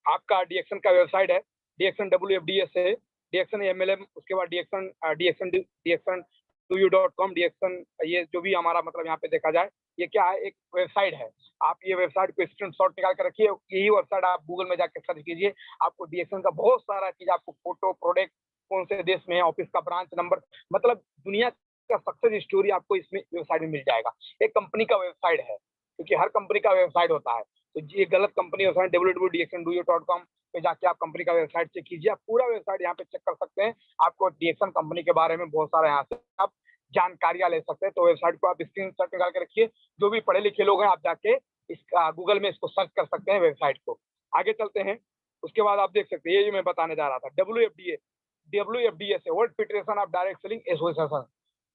आपका डीएक्सन का वेबसाइट है डीएक्सन WFDS है, डीएक्सन MLM, उसके बाद डीएक्सन DuYu.com, डीएक्सन, ये जो भी हमारा मतलब यहाँ पे देखा जाए ये क्या है, एक वेबसाइट है। आप ये वेबसाइट को स्क्रीनशॉट निकाल कर रखिए, यही वेबसाइट आप गूगल में जाकर सर्च कीजिए, आपको डीएक्सन का बहुत सारा चीज, आपको फोटो, प्रोडक्ट, कौन से देश में है, ऑफिस का ब्रांच नंबर, मतलब दुनिया का सक्सेस स्टोरी आपको इसमें वेबसाइट में मिल जाएगा। एक कंपनी का वेबसाइट है, क्योंकि हर कंपनी का वेबसाइट होता है, तो ये गलत कंपनी वेबसाइट www.dxnduyu.com पे जाके आप कंपनी का वेबसाइट चेक कीजिए। आप पूरा वेबसाइट यहाँ पे चेक कर सकते हैं। आपको डीएक्सन कंपनी के बारे में बहुत सारा यहाँ से आप जानकारियां ले सकते हैं। तो वेबसाइट को आप स्क्रीनशॉट निकाल के रखिए, जो भी पढ़े लिखे लोग हैं आप जाके इसका गूगल में इसको सर्च कर सकते हैं वेबसाइट को। आगे चलते हैं। उसके बाद आप देख सकते हैं, ये जो मैं बताने जा रहा था, WFDA से world federation of direct selling association,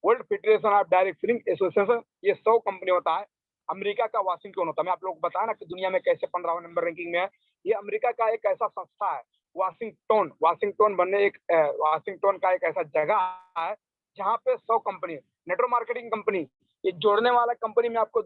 world federation of direct selling association, ये 100 कंपनी होता है। अमेरिका का वाशिंगटन होता है। मैं आप लोग को बताया ना कि दुनिया में कैसे 15वां नंबर रैंकिंग में है। ये अमेरिका का एक ऐसा संस्था है, वाशिंगटन का एक ऐसा जगह है जहाँ पे 100 कंपनी, नेटवर्क मार्केटिंग कंपनी, ये जोड़ने वाला कंपनी में आपको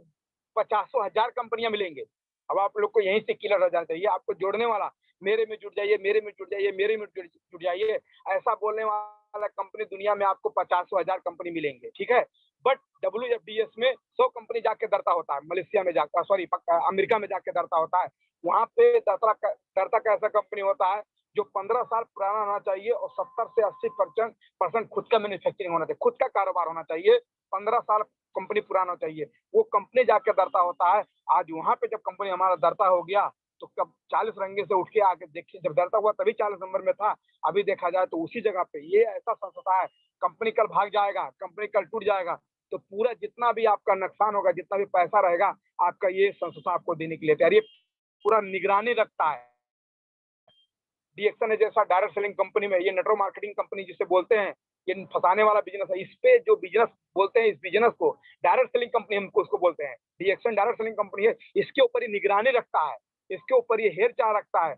50,000 कंपनियां मिलेंगे। अब आप लोग को यहीं से क्लियर हो जाना चाहिए, आपको जोड़ने वाला, मेरे में जुड़ जाइए, मेरे में जुड़ जाइए, मेरे में जुड़ जाइए, ऐसा बोलने वाला कंपनी दुनिया में आपको 50,000 कंपनी मिलेंगे, ठीक है। बट WFDS में 100 कंपनी जाके दरता होता है, मलेशिया में जाकर, सॉरी अमेरिका में जाके दरता होता है। वहाँ पे दरता कैसा कंपनी होता है जो 15 साल पुराना होना चाहिए और 70 से 80% खुद का मैन्युफैक्चरिंग होना चाहिए, खुद का कारोबार होना चाहिए, 15 साल कंपनी पुराना होना चाहिए, वो कंपनी जाके दरता होता है। आज वहाँ पे जब कंपनी हमारा दरता हो गया तो कब 40 रंगे से उठ के आके देखिए, जब दरता हुआ तभी 40 नंबर में था, अभी देखा जाए तो उसी जगह पे। ये ऐसा संस्था है, कंपनी कल भाग जाएगा, कंपनी कल टूट जाएगा तो पूरा जितना भी आपका नुकसान होगा, जितना भी पैसा रहेगा आपका, ये संस्था आपको देने के लिए तैयार, ये पूरा निगरानी रखता है। डीएक्सन जैसा डायरेक्ट सेलिंग कंपनी में, ये नेटवर्क मार्केटिंग कंपनी जिसे बोलते हैं, ये फंसाने वाला बिजनेस है, इस पे जो बिजनेस बोलते हैं, इस बिजनेस को डायरेक्ट सेलिंग कंपनी हमको उसको बोलते हैं। डीएक्सन डायरेक्ट सेलिंग कंपनी है, इसके ऊपर ये निगरानी रखता है, इसके ऊपर ये हेर चाह रखता है,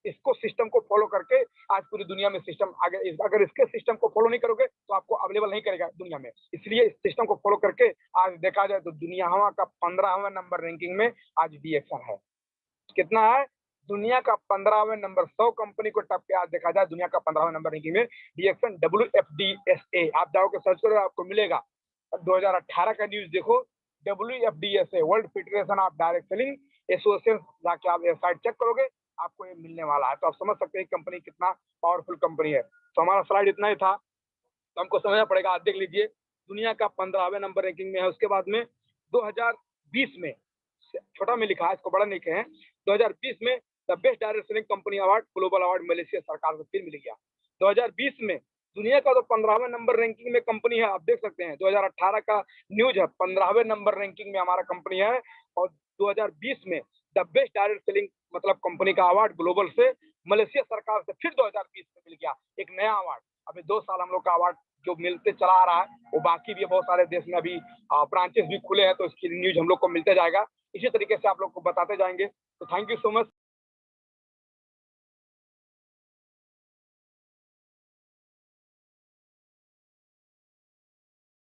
इसको सिस्टम को फॉलो करके आज पूरी दुनिया में सिस्टम आगे, अगर इसके सिस्टम को फॉलो नहीं करोगे तो आपको अवेलेबल नहीं करेगा दुनिया में। इसलिए इस सिस्टम को फॉलो करके आज देखा जाए तो दुनिया का 15वां नंबर रैंकिंग में आज डीएक्सन है। कितना है? दुनिया का 15वें नंबर, 100 कंपनी को टप के आज देखा जाए दुनिया का 15वां नंबर रैंकिंग में डीएक्सन WFDSA, आप जाओगे सर्च करो आपको मिलेगा। 2018 का न्यूज देखो, WFDSA world federation of direct selling association, जाके आप वेबसाइट चेक करोगे आपको ये मिलने वाला है। तो आप समझ सकते हैं कंपनी कितना पावरफुल कंपनी है। तो हमारा स्लाइड इतना ही था, तो हमको समझना पड़ेगा। आप देख लीजिए, दुनिया का 15वें नंबर रैंकिंग में है। उसके बाद में 2020 में, छोटा में लिखा है, इसको बड़ा नहीं कहें, 2020 में the best direct selling company award, global award Malaysia सरकार से फिर मिल गया। 2020 में दुनिया का तो 15वें नंबर रैंकिंग में कंपनी है, आप देख सकते हैं। 2018 का न्यूज है, 15वें नंबर रैंकिंग में हमारा कंपनी है। और 2020 में द बेस्ट डायरेक्ट सेलिंग मतलब कंपनी का अवार्ड ग्लोबल से मलेशिया सरकार से फिर 2020 में मिल गया, एक नया अवार्ड। अभी 2 साल हम लोग का अवार्ड जो मिलते चला आ रहा है, वो बाकी भी बहुत सारे देश में अभी ब्रांचेस भी खुले हैं, तो इसकी न्यूज हम लोग को मिलते जाएगा। इसी तरीके से आप लोग को बताते जाएंगे। तो थैंक यू सो मच।